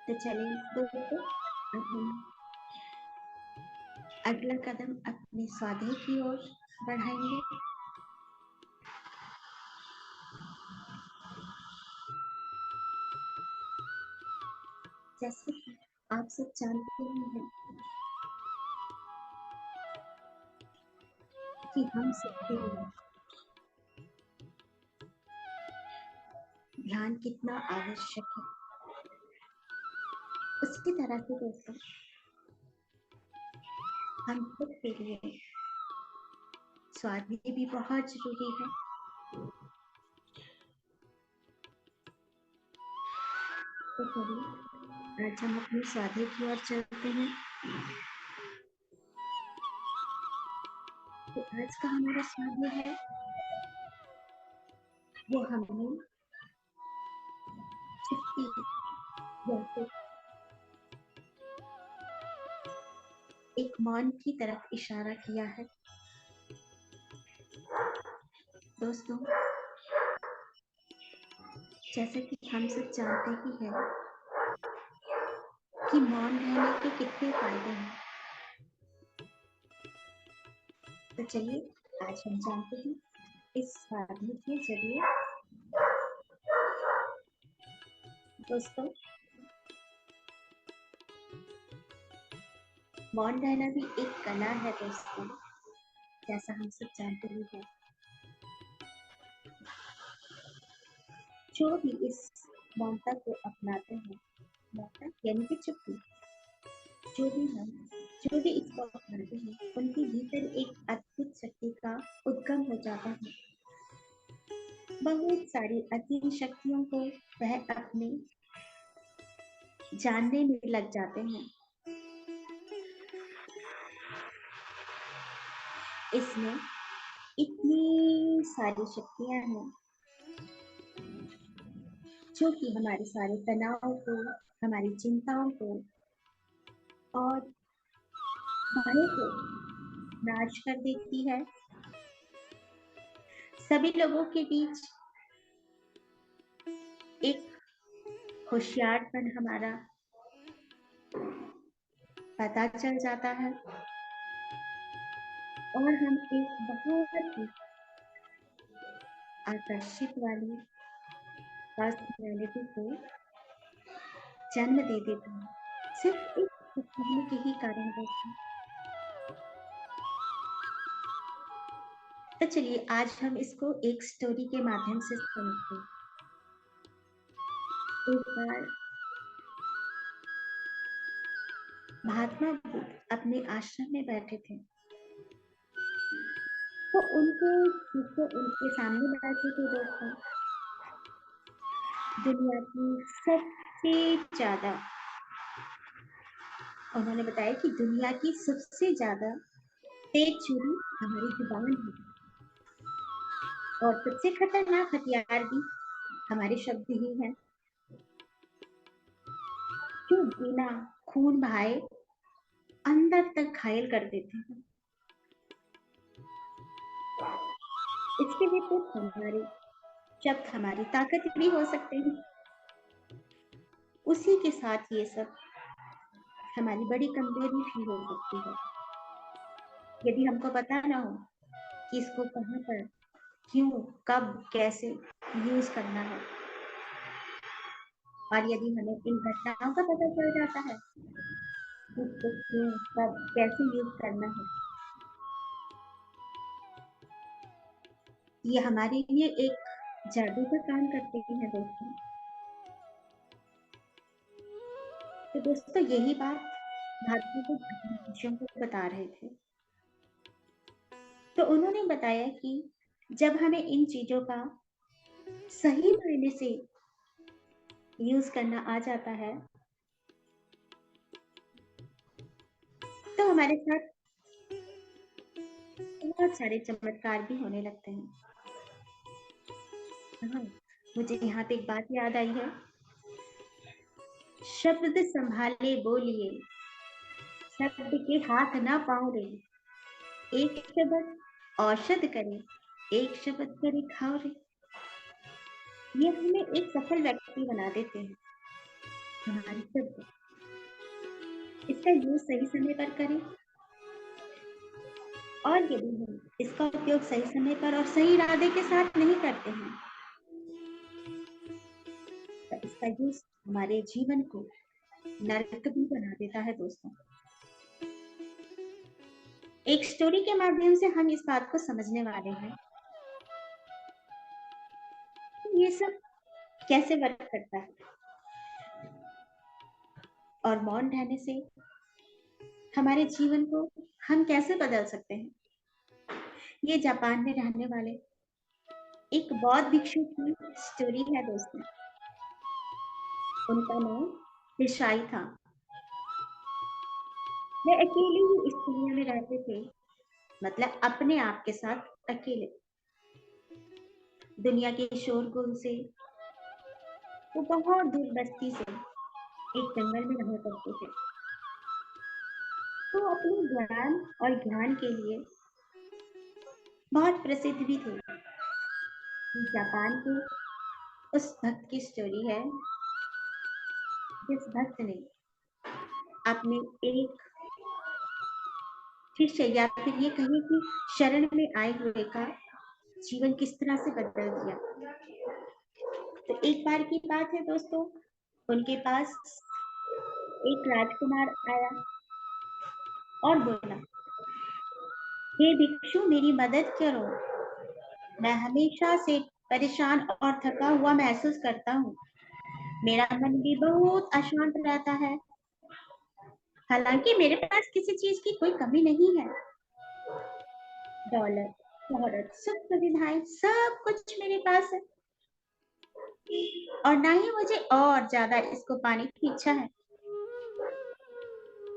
तो चलिए दोस्तों, अब हम अगला कदम अपने स्वाध्याय की ओर बढ़ाएंगे। जैसे कि आप सब जानते ही हैं कि हम सबके लिए ध्यान कितना आवश्यक है। उसी तरह से दोस्तों, हम सबके लिए स्वाध्याय भी बहुत जरूरी है। तो चलिए आज हम अपने स्वाध्याय की ओर चलते हैं। तो आज का हमारा स्वाध्याय है वो हमने छुट्टी या फिर एक मौन की तरफ इशारा किया है। दोस्तों, जैसे कि हम सब जानते ही हैं कि मौन रहने के कितने फायदे हैं। तो चलिए आज हम जानते हैं इस स्वाध्याय के जरिए। दोस्तों, मौन रहना भी एक कला है दोस्तों, जैसा हम सब जानते ही हैं। जो भी इस मौनता को अपनाते हैं, मौनता यानी कि चुप्पी, जो भी इसको अपनाते हैं उनके भीतर एक अद्भुत शक्ति का उद्गम हो जाता है। बहुत सारी असीम शक्तियों को वह अपने जानने में लग जाते हैं। इसमें इतनी सारी शक्तियां हैं जो कि हमारे सारे तनाव को, हमारी चिंताओं को और भय को नाश कर देती है। सभी लोगों के बीच एक होशियारपन हमारा पता चल जाता है और हम एक बहुत ही आकर्षित वाली पर्सनैलिटी को जन्म दे देते हैं, सिर्फ एक कहने के ही कारण दोस्तों। तो चलिए आज हम इसको एक स्टोरी के माध्यम से समझते हैं। एक बार महात्मा बुद्ध अपने आश्रम में बैठे थे, तो उनके शिष्य उनके सामने बैठे थे दोस्तों। दुनिया की सबसे ज्यादा, उन्होंने बताया कि दुनिया की सबसे ज्यादा तेज छुरी हमारी जुबान है और सबसे खतरनाक हथियार भी हमारे शब्द ही हैं, जो बिना खून बहाए अंदर तक घायल कर देते हैं। इसके विपरीत हमारे शब्द हमारी ताकत भी हो सकते हैं। उसी के साथ ये सब हमारी बड़ी कमजोरी भी हो सकती है, यदि हमको पता ना हो कि इसको कहाँ पर, क्यों, कब, कैसे यूज करना है। और यदि हमें इन घटनाओं का पता चल जाता है कि इसको क्यों, कब, कैसे यूज करना है, ये हमारे लिए एक जादू का काम करते हैं दोस्तों। तो दोस्तों यही बात महात्मा को अपने शिष्यों को बता रहे थे। तो उन्होंने बताया कि जब हमें इन चीजों का सही मायने से यूज करना आ जाता है तो हमारे साथ बहुत सारे चमत्कार भी होने लगते हैं। हाँ, मुझे यहाँ पे एक बात याद आई है। शब्द संभाले बोलिए, शब्द के हाथ ना पाँव रे, एक शब्द औषध करे, एक शब्द करे खाओ रे। ये हमें एक सफल व्यक्ति बना देते हैं। हमारी शुद्ध, इसका यूज सही समय पर करें, और यदि हम इसका उपयोग सही समय पर और सही इरादे के साथ नहीं करते हैं तो इसका यूज हमारे जीवन को नरक भी बना देता है दोस्तों। एक स्टोरी के माध्यम से हम इस बात को समझने वाले हैं कि ये सब कैसे वर्क करता है, और मौन रहने से हमारे जीवन को हम कैसे बदल सकते हैं। ये जापान में रहने वाले एक बौद्ध भिक्षु की स्टोरी है दोस्तों। उनका नाम हिशाई था। वे अकेले ही इस दुनिया में रहते थे, मतलब अपने आप के साथ अकेले। दुनिया के शोरगुल से वो बहुत दूर बस्ती से एक जंगल में रहा करते थे। वो अपने ज्ञान और ज्ञान के लिए बहुत प्रसिद्ध भी थे। जापान के उस भक्त की स्टोरी है जिस भक्त ने अपने एक शिष्य या फिर ये कहिए कि शरण में आए हुए का जीवन किस तरह से बदल दिया। तो एक बार की बात है दोस्तों, उनके पास एक राजकुमार आया और बोला, हे भिक्षु मेरी मदद करो, मैं हमेशा से परेशान और थका हुआ महसूस करता हूँ। मेरा मन भी बहुत अशांत रहता है। हालांकि मेरे पास किसी चीज की कोई कमी नहीं है, दौलत, शोहरत, सुख सुविधाएं सब कुछ मेरे पास है, और ना ही मुझे और ज्यादा इसको पाने की इच्छा है।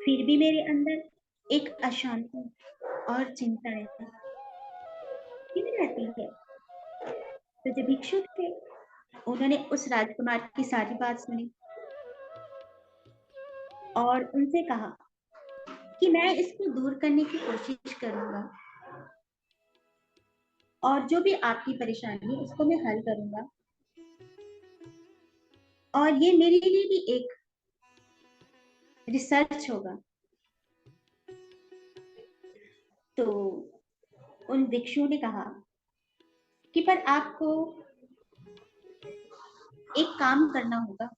फिर भी मेरे अंदर एक अशांति और चिंताएं क्यों रहती है। तो जो भिक्षु थे उन्होंने उस राजकुमार की सारी बात सुनी और उनसे कहा कि मैं इसको दूर करने की कोशिश करूंगा, और जो भी आपकी परेशानी है उसको मैं हल करूंगा, और ये मेरे लिए भी एक रिसर्च होगा। तो उन भिक्षुओं ने कहा कि पर आपको एक काम करना होगा,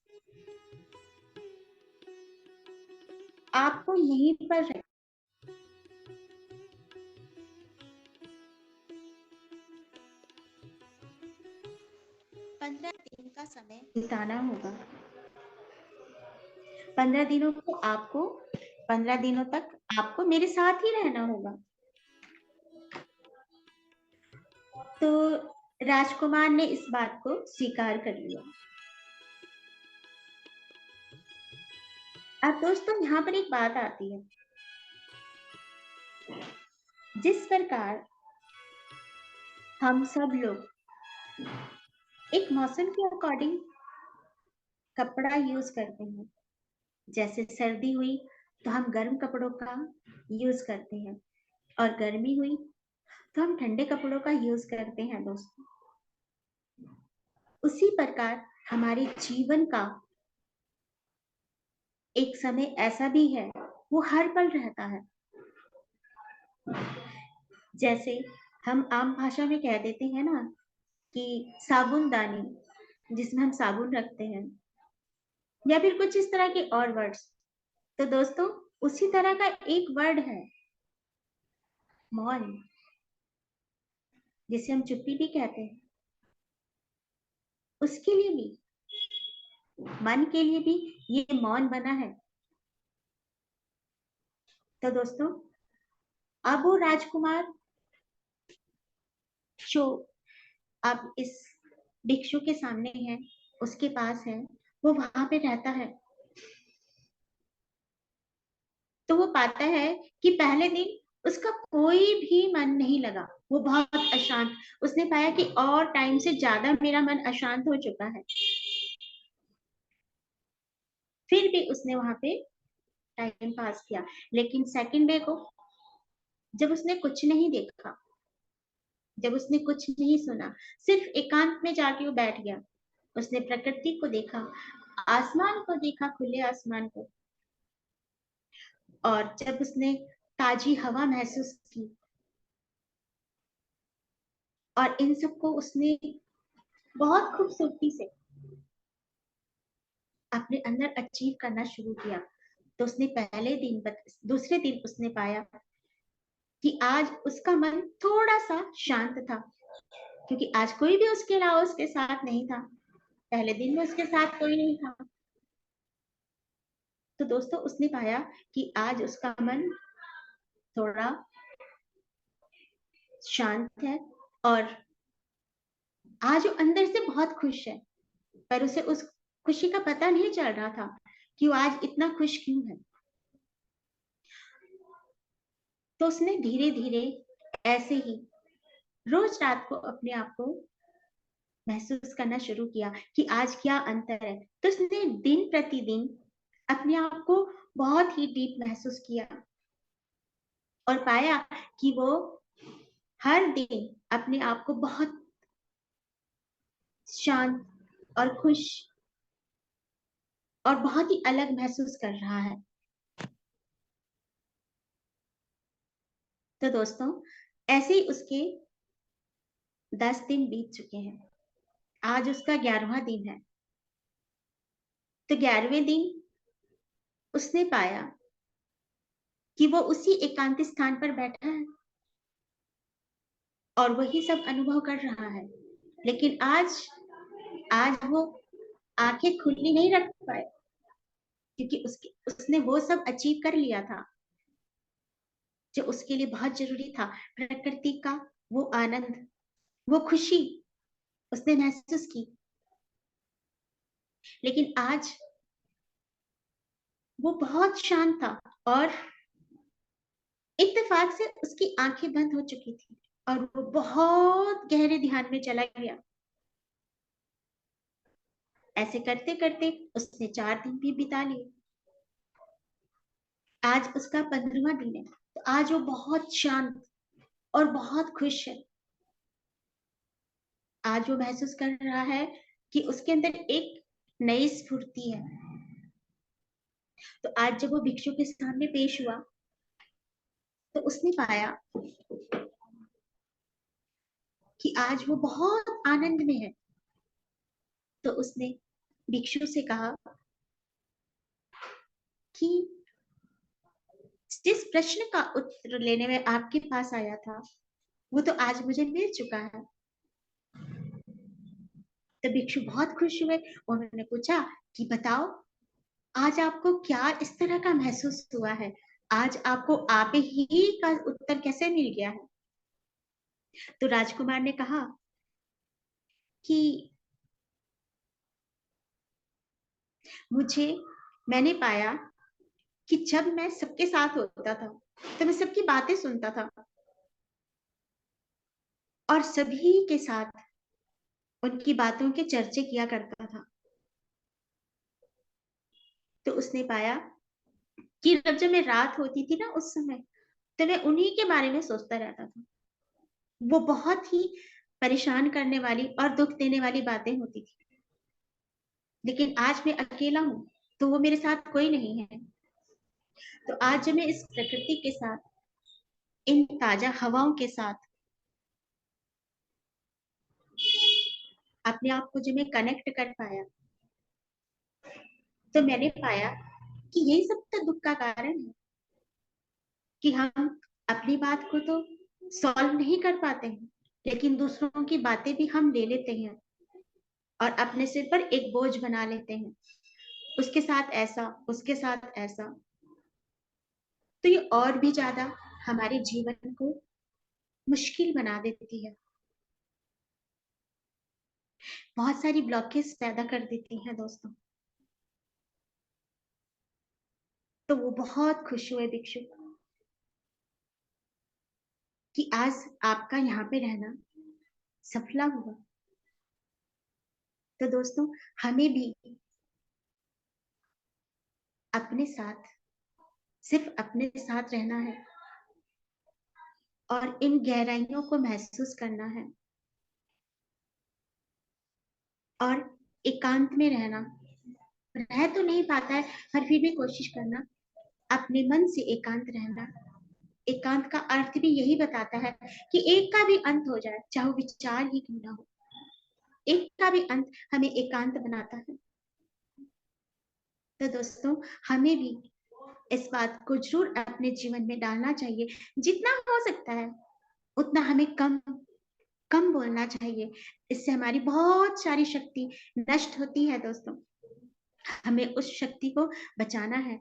आपको यहीं पर 15 दिन का समय बिताना होगा। 15 दिनों को आपको 15 दिनों तक आपको मेरे साथ ही रहना होगा। तो राजकुमार ने इस बात को स्वीकार कर लिया। अब दोस्तों यहाँ पर एक बात आती है, जिस प्रकार हम सब लोग एक मौसम के अकॉर्डिंग कपड़ा यूज करते हैं, जैसे सर्दी हुई तो हम गर्म कपड़ों का यूज करते हैं, और गर्मी हुई तो हम ठंडे कपड़ों का यूज करते हैं दोस्तों। उसी प्रकार हमारे जीवन का एक समय ऐसा भी है, वो हर पल रहता है। जैसे हम आम भाषा में कह देते हैं ना कि साबुनदानी, जिसमें हम साबुन रखते हैं, या फिर कुछ इस तरह के और वर्ड्स। तो दोस्तों उसी तरह का एक वर्ड है मौन, जिसे हम चुप्पी भी कहते हैं। उसके लिए भी, मन के लिए भी ये मौन बना है। तो दोस्तों अब वो राजकुमार जो अब इस भिक्षु के सामने है, उसके पास है, वो वहां पे रहता है। तो वो पाता है कि पहले दिन उसका कोई भी मन नहीं लगा, वो बहुत अशांत। उसने पाया कि और टाइम से ज्यादा मेरा मन अशांत हो चुका है। फिर भी उसने वहां पे टाइम पास किया। लेकिन सेकंड डे को जब उसने कुछ नहीं देखा, जब उसने कुछ नहीं सुना, सिर्फ एकांत में जाके वो बैठ गया, उसने प्रकृति को देखा, आसमान को देखा, खुले आसमान को, और जब उसने ताजी हवा महसूस की और इन सबको उसने बहुत खूबसूरती से अपने अंदर अचीव करना शुरू किया, तो उसने दूसरे दिन उसने पाया कि आज उसका मन थोड़ा सा शांत था, क्योंकि आज कोई भी उसके अलावा उसके साथ नहीं था। पहले दिन में उसके साथ कोई नहीं था। तो दोस्तों उसने पाया कि आज उसका मन थोड़ा शांत है, और आज वो अंदर से बहुत खुश है, पर उसे उस खुशी का पता नहीं चल रहा था कि वो आज इतना खुश क्यों है। तो उसने धीरे धीरे ऐसे ही रोज रात को अपने आप को महसूस करना शुरू किया कि आज क्या अंतर है। तो उसने दिन प्रतिदिन अपने आप को बहुत ही डीप महसूस किया और पाया कि वो हर दिन अपने आप को बहुत शांत और खुश और बहुत ही अलग महसूस कर रहा है। तो दोस्तों ऐसे ही उसके 10 दिन बीत चुके हैं। आज उसका 11वां दिन है। तो 11वें दिन उसने पाया कि वो उसी एकांत स्थान पर बैठा है और वही सब अनुभव कर रहा है। लेकिन आज आज वो आंखें खुली नहीं रख पाए, क्योंकि उसने वो सब अचीव कर लिया था जो उसके लिए बहुत जरूरी था। प्रकृति का वो आनंद, वो खुशी उसने महसूस की। लेकिन आज वो बहुत शांत था और इत्तेफाक से उसकी आंखें बंद हो चुकी थी और वो बहुत गहरे ध्यान में चला गया। ऐसे करते करते उसने 4 दिन भी बिता लिए। आज उसका 15वां दिन है। तो आज वो बहुत शांत और बहुत खुश है। आज वो महसूस कर रहा है कि उसके अंदर एक नई स्फूर्ति है। तो आज जब वो भिक्षु के सामने पेश हुआ, तो उसने पाया कि आज वो बहुत आनंद में है। तो उसने भिक्षु से कहा कि जिस प्रश्न का उत्तर लेने में आपके पास आया था, वो तो आज मुझे मिल चुका है। तो भिक्षु बहुत खुश हुए। उन्होंने पूछा कि बताओ, आज आपको क्या इस तरह का महसूस हुआ है? आज आपको आप ही का उत्तर कैसे मिल गया है? तो राजकुमार ने कहा कि मुझे मैंने पाया कि जब मैं सबके साथ होता था, तो मैं सबकी बातें सुनता था और सभी के साथ उनकी बातों के चर्चे किया करता था। तो उसने पाया कि जब मैं रात होती थी ना, उस समय तो मैं उन्हीं के बारे में सोचता रहता था। वो बहुत ही परेशान करने वाली और दुख देने वाली बातें होती थी। लेकिन आज मैं अकेला हूँ, तो वो मेरे साथ कोई नहीं है। तो आज जब मैं इस प्रकृति के साथ, इन ताजा हवाओं के साथ अपने आप को जो मैं कनेक्ट कर पाया, तो मैंने पाया कि यही सब तो दुख का कारण है, कि हम अपनी बात को तो सॉल्व नहीं कर पाते हैं, लेकिन दूसरों की बातें भी हम ले लेते हैं और अपने सिर पर एक बोझ बना लेते हैं। उसके साथ ऐसा, उसके साथ ऐसा। तो ये और भी ज्यादा हमारे जीवन को मुश्किल बना देती है, बहुत सारी ब्लॉकेज पैदा कर देती हैं दोस्तों। तो वो बहुत खुश हुए भिक्षु कि आज आपका यहाँ पे रहना सफला हुआ। तो दोस्तों हमें भी अपने साथ, सिर्फ अपने साथ रहना है और इन गहराइयों को महसूस करना है और एकांत में रहना, रह तो नहीं पाता है, पर फिर भी कोशिश करना, अपने मन से एकांत रहना। एकांत का अर्थ भी यही बताता है कि एक का भी अंत हो जाए, चाहे वो विचार ही क्यों ना हो, एक का भी अंत हमें एकांत बनाता है। तो दोस्तों, हमें भी इस बात को जरूर अपने जीवन में डालना चाहिए। जितना हो सकता है उतना हमें कम कम बोलना चाहिए। इससे हमारी बहुत सारी शक्ति नष्ट होती है दोस्तों। हमें उस शक्ति को बचाना है,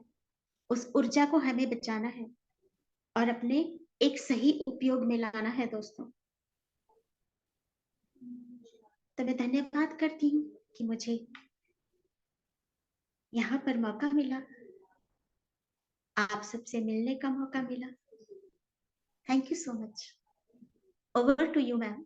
उस ऊर्जा को हमें बचाना है और अपने एक सही उपयोग में लाना है दोस्तों। तो मैं धन्यवाद करती हूँ कि मुझे यहाँ पर मौका मिला, आप सबसे मिलने का मौका मिला। Thank you so much. Over to you ma'am.